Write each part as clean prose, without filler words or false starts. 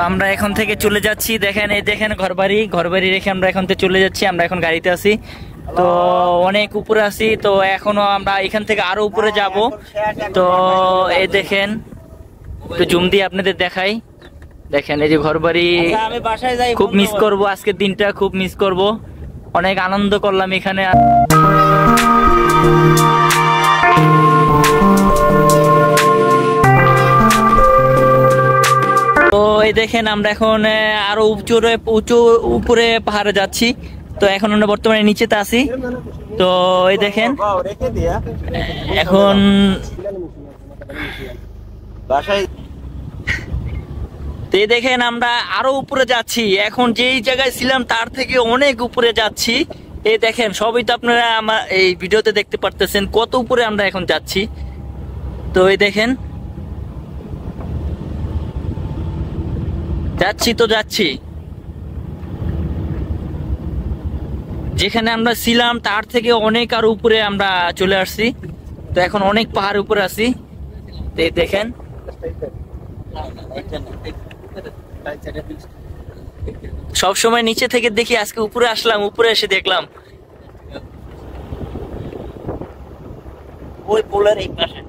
আমরা এখন থেকে চলে যাচ্ছি। দেখেন এই দেখেন ঘরবাড়ি রেখে আমরা এখন থেকে চলে যাচ্ছি। আমরা এখন গাড়িতে আছি, তো অনেক উপরে আছি, তো এখনো আমরা এখান থেকে আরো উপরে যাব। তো এই দেখেন, তো জুম দিয়ে আপনাদের দেখাই। দেখেন এই যে ঘরবাড়ি, আমি বাসায় যাই, খুব মিস করব আজকের দিনটা, খুব মিস করব। অনেক আনন্দ করলাম এখানে। তো এই দেখেন আমরা এখন আরো উঁচু উপরে পাহাড়ে যাচ্ছি। তো এখন আমরা বর্তমানে নিচেতে আছি। তো এই দেখেন এখন বাসায়, তো এই দেখেন আমরা আরো উপরে যাচ্ছি। এখন যেই জায়গায় ছিলাম তার থেকে অনেক উপরে যাচ্ছি। এই দেখেন, সবই তো আপনারা আমার এই ভিডিওতে দেখতে পারতেছেন কত উপরে আমরা এখন যাচ্ছি। তো এই দেখেন যাচ্ছি যেখানে আমরা ছিলাম তার থেকে অনেক আরো উপরে আমরা চলে আসছি। তো এখন অনেক পাহাড় উপরে আছি। তো এই দেখেন সব সময় নিচে থেকে দেখি, আজকে উপরে আসলাম, উপরে এসে দেখলাম ওই পোলের এই পাশে।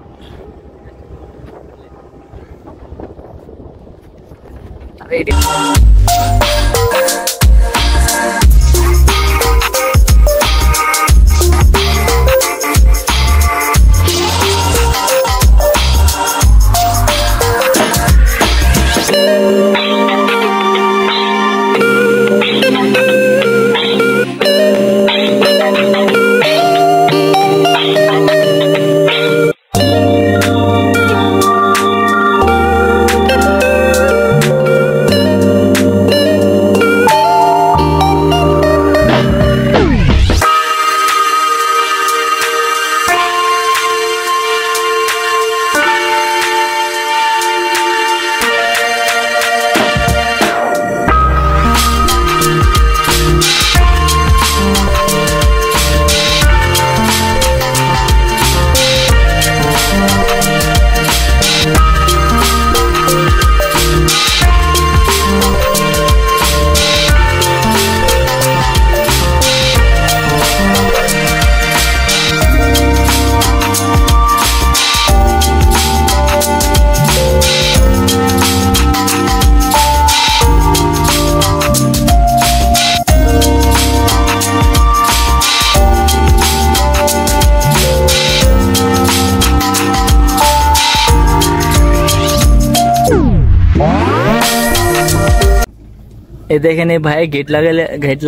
এই দেখেন এই ভাই গেট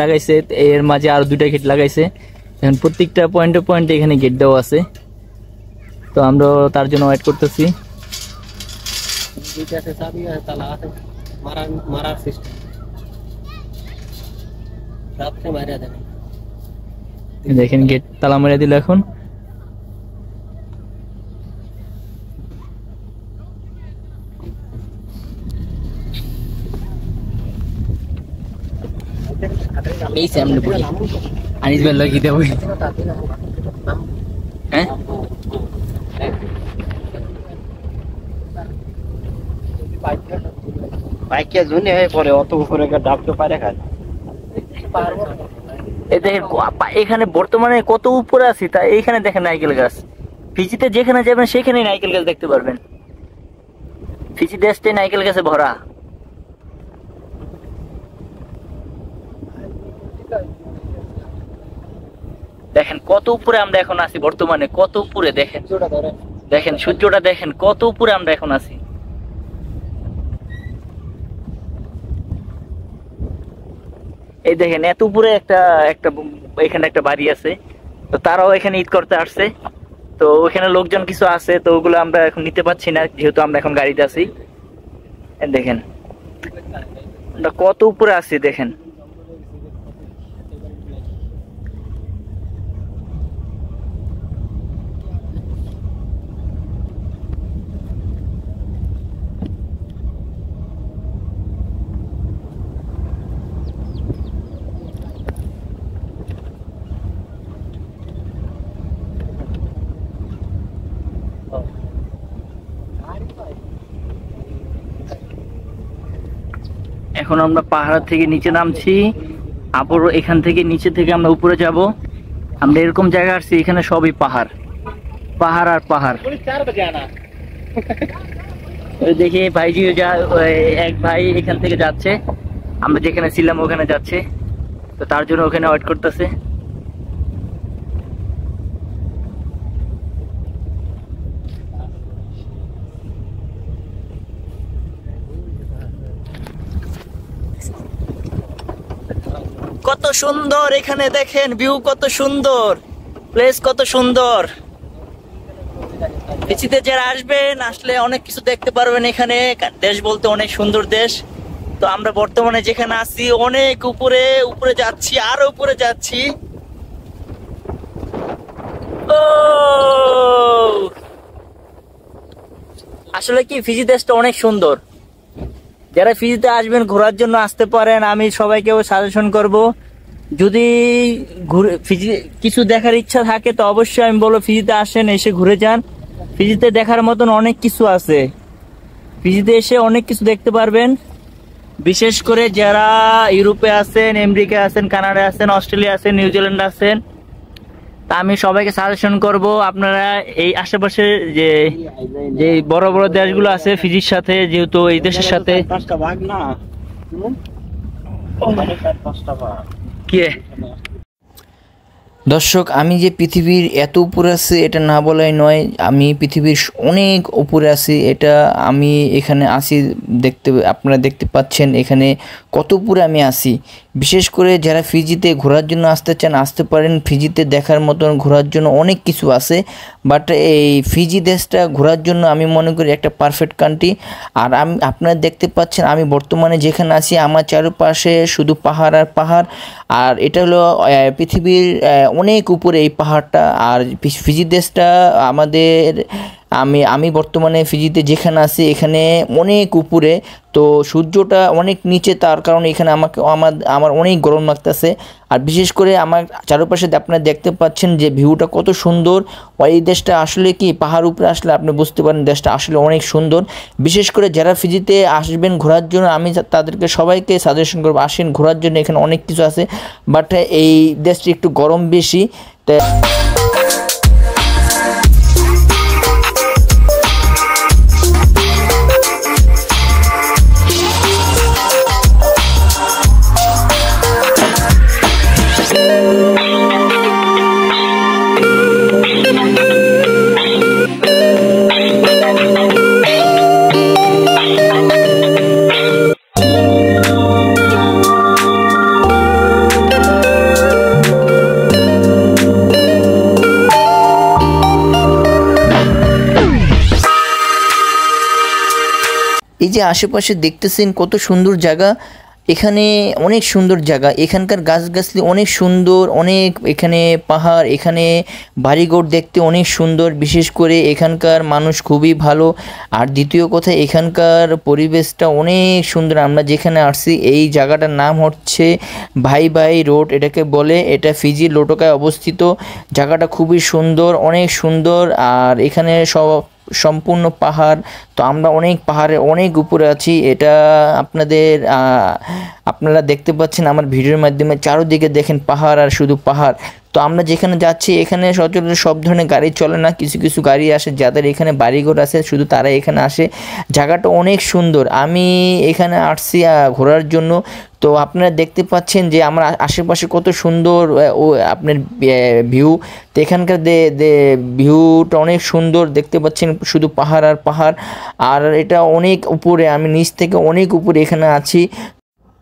লাগাইছে, এর মাঝে আরো দুইটা গেট লাগাইছে। এখন প্রত্যেকটা পয়েন্টে এখানে গেট দেওয়া আছে। তো আমরা তার জন্য ওয়েট করতেছি। দেখেন গেট তালা মেরে দিল এখন। এই সামনে পড়ি আনিস ভাই লগি দেব। হ্যাঁ বাইকে জুনে হয়ে পড়ে, অত উপরে ডাবতে পারে খায়। এই দেখেন এখানে বর্তমানে কত উপরে আছি, তা এইখানে দেখেন নারকেল গাছ। ফিজিতে যেখানে যাবেন সেখানে নারকেল গাছ দেখতে পারবেন। ফিজি দেশে নারকেল গাছে ভরা। দেখেন কত উপরে আমরা এখন আছি বর্তমানে, কত উপরে দেখেন। দেখেন সূর্যটা দেখেন কত উপরে আমরা এখন আছি। এই দেখেন এত উপরে একটা এখানে একটা বাড়ি আছে। তো তারাও এখানে ঈদ করতে আসছে। তো ওখানে লোকজন কিছু আছে, তো ওগুলো আমরা এখন নিতে পারছি না যেহেতু আমরা এখন গাড়িতে আছি। দেখেন আমরা কত উপরে আছি দেখেন। এখন আমরা পাহাড় থেকে নিচে নামছি, আবার এখান থেকে নিচে থেকে আমরা উপরে যাব। আমরা এরকম জায়গা আসছি, এখানে সবই পাহাড়, পাহাড় আর পাহাড়। ওই দেখি ভাইজি এক ভাই এখান থেকে যাচ্ছে, আমরা যেখানে ছিলাম ওখানে যাচ্ছে, তো তার জন্য ওখানে ওয়েট করতেছে। কত সুন্দর এখানে দেখেন, ভিউ কত সুন্দর, প্লেস কত সুন্দর। পিছিতে যারা আসবেন, আসলে অনেক কিছু দেখতে পারবেন এখানে। দেশ বলতে অনেক সুন্দর দেশ। তো আমরা বর্তমানে যেখানে আছি অনেক উপরে উপরে যাচ্ছি, আরো উপরে যাচ্ছি। ও আসলে কি ফিজি দেশটা অনেক সুন্দর। যারা ফিজিতে আসবেন ঘোরার জন্য আসতে পারেন, আমি সবাইকে সাজেশন করব। যদি ফিজি কিছু দেখার ইচ্ছা থাকে তো অবশ্যই আমি বলবো ফিজিতে আসেন, এসে ঘুরে যান। ফিজিতে দেখার মতন অনেক কিছু আছে, ফিজিতে এসে অনেক কিছু দেখতে পারবেন। বিশেষ করে যারা ইউরোপে আছেন, আমেরিকা আছেন, কানাডা আছেন, অস্ট্রেলিয়া আছেন, নিউজিল্যান্ড আছেন, তা আমি সবাইকে সাজেশন করব আপনারা এই আশেপাশে যে যে বড় বড় দেশগুলো আছে ফিজির সাথে, যেহেতু এই দেশের সাথে কি দর্শক, আমি যে পৃথিবীর এত উপরে আছি এটা না বলাই নয়, আমি পৃথিবীর অনেক উপরে আছি। এটা আমি এখানে আসি দেখতে, আপনারা দেখতে পাচ্ছেন এখানে কত উপরে আমি আসি। বিশেষ করে যারা ফিজিতে ঘোরার জন্য আসতে চান আসতে পারেন, ফিজিতে দেখার মতন ঘোরার জন্য অনেক কিছু আছে। বাট এই ফিজি দেশটা ঘোরার জন্য আমি মনে করি একটা পারফেক্ট কান্ট্রি। আর আপনারা দেখতে পাচ্ছেন আমি বর্তমানে যেখানে আছি আমার চারপাশে শুধু পাহাড় আর পাহাড়। আর এটা হলো পৃথিবীর অনেক উপরে এই পাহাড়টা। আর ফিজি দেশটা আমাদের আমি বর্তমানে ফিজিতে যেখানে আছি এখানে অনেক উপরে, তো সূর্যটা অনেক নিচে, তার কারণে এখানে আমার অনেক গরম লাগতেছে। আর বিশেষ করে আমার চারপাশে আপনারা দেখতে পাচ্ছেন যে ভিউটা কত সুন্দর। এই দেশটা আসলে কি পাহাড় উপরে আসলে আপনি বুঝতে পারেন দেশটা আসলে অনেক সুন্দর। বিশেষ করে যারা ফিজিতে আসবেন ঘোরার জন্য আমি তাদেরকে সবাইকে সাজেশন করবো, আসেন ঘোরার জন্য, এখানে অনেক কিছু আছে। বাট এই দেশটি একটু গরম বেশি, তাই এই যে আশেপাশে দেখতেছেন কত সুন্দর জায়গা, এখানে অনেক সুন্দর জায়গা, এখানকার গাছগাছলি অনেক সুন্দর, অনেক এখানে পাহাড়, এখানে বাড়িঘর দেখতে অনেক সুন্দর। বিশেষ করে এখানকার মানুষ খুবই ভালো। আর দ্বিতীয় কথা এখানকার পরিবেশটা অনেক সুন্দর। আমরা যেখানে আসছি এই জায়গাটার নাম হচ্ছে ভাই ভাই রোড এটাকে বলে, এটা ফিজির লোটোকায় অবস্থিত। জায়গাটা খুবই সুন্দর, অনেক সুন্দর। আর এখানে সম্পূর্ণ পাহাড়, তো আমরা অনেক পাহাড়ে অনেক উপরে আছি। এটা আপনারা দেখতে পাচ্ছেন আমার ভিডিওর মাধ্যমে, চারদিকে দেখেন পাহাড় আর শুধু পাহাড়। তো আমরা যেখানে যাচ্ছি এখানে সচরাচর সব ধরনের গাড়ি চলে না, কিছু কিছু গাড়ি আসে, যাদের এখানে বাড়িঘর আছে শুধু তারা এখানে আসে। জায়গাটা অনেক সুন্দর, আমি এখানে আসছি ঘোরার জন্য। তো আপনারা দেখতে পাচ্ছেন যে আমার আশেপাশে কত সুন্দর আপনার ভিউ। তো এখানকার ভিউটা অনেক সুন্দর, দেখতে পাচ্ছেন শুধু পাহাড় আর পাহাড়। আর এটা অনেক উপরে, আমি নিচ থেকে অনেক উপরে এখানে আছি।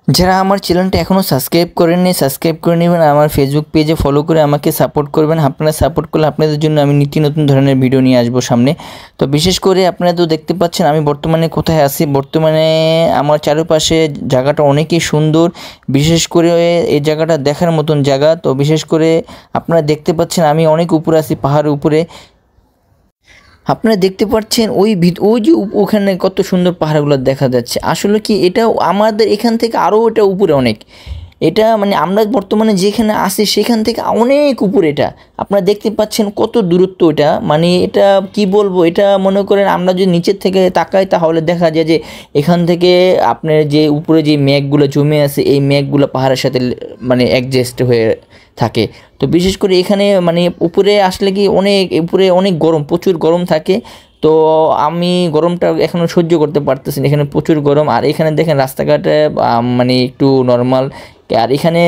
যারা আমার চ্যানেলটা এখনও সাবস্ক্রাইব করেননি সাবস্ক্রাইব করে নেবেন, আমার ফেসবুক পেজে ফলো করে আমাকে সাপোর্ট করবেন। আপনারা সাপোর্ট করলে আপনাদের জন্য আমি নিত্য নতুন ধরনের ভিডিও নিয়ে আসবো সামনে। তো বিশেষ করে আপনারা তো দেখতে পাচ্ছেন আমি বর্তমানে কোথায় আছি। বর্তমানে আমার চারপাশে জায়গাটা অনেকই সুন্দর, বিশেষ করে এই জায়গাটা দেখার মতন জায়গা। তো বিশেষ করে আপনারা দেখতে পাচ্ছেন আমি অনেক উপরে আছি, পাহাড়ের উপরে। আপনারা দেখতে পাচ্ছেন ওই যে ওখানে কত সুন্দর পাহাড়গুলো দেখা যাচ্ছে। আসলে কি এটা আমাদের এখান থেকে আরও এটা উপরে অনেক। এটা মানে আমরা বর্তমানে যেখানে আছি সেখান থেকে অনেক উপরে। এটা আপনারা দেখতে পাচ্ছেন কত দূরত্ব এটা, মানে এটা কি বলবো, এটা মনে করেন আমরা যদি নিচের থেকে তাকাই তাহলে দেখা যায় যে এখান থেকে আপনার যে উপরে যে মেঘগুলো জমে আছে এই মেঘগুলো পাহাড়ের সাথে মানে অ্যাডজাস্ট হয়ে থাকে। তো বিশেষ করে এখানে মানে উপরে আসলে কি অনেক উপরে অনেক গরম, প্রচুর গরম থাকে। তো আমি গরমটা এখনও সহ্য করতে পারতেছি না, এখানে প্রচুর গরম। আর এখানে দেখেন রাস্তাঘাটে মানে একটু নর্মাল। আর এখানে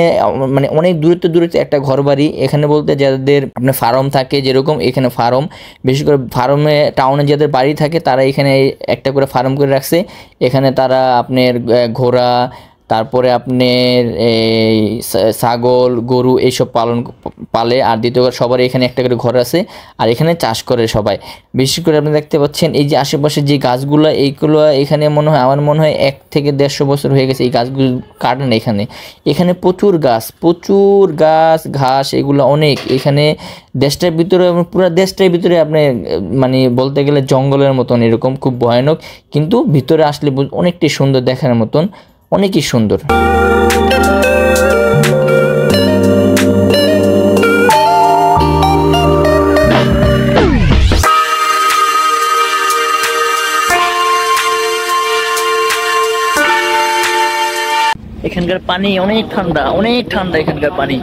মানে অনেক দূরত্ব দূরত্বে একটা ঘর বাড়ি, এখানে বলতে যাদের আপনার ফার্ম থাকে যেরকম এখানে ফার্ম, বিশেষ করে ফার্মে টাউনে যাদের বাড়ি থাকে তারা এখানে একটা করে ফার্ম করে রাখছে। এখানে তারা আপনার ঘোড়া, তারপরে আপনার এই ছাগল গরু এইসব পালে। আর দ্বিতীয় সবার এখানে একটা করে ঘর আছে, আর এখানে চাষ করে সবাই। বিশেষ করে আপনি দেখতে পাচ্ছেন এই যে আশেপাশে যে গাছগুলো, এইগুলো এখানে মনে হয় আমার মনে হয় 1 থেকে 150 বছর হয়ে গেছে এই গাছগুলো কাটেন। এখানে প্রচুর গাছ ঘাস এগুলো অনেক। এখানে দেশটার ভিতরে পুরো দেশটার ভিতরে আপনি মানে বলতে গেলে জঙ্গলের মতন এরকম, খুব ভয়ানক, কিন্তু ভিতরে আসলে অনেকটাই সুন্দর, দেখার মতন অনেকই সুন্দর। এখানকার পানি অনেক ঠান্ডা, অনেক ঠান্ডা এখানকার পানি।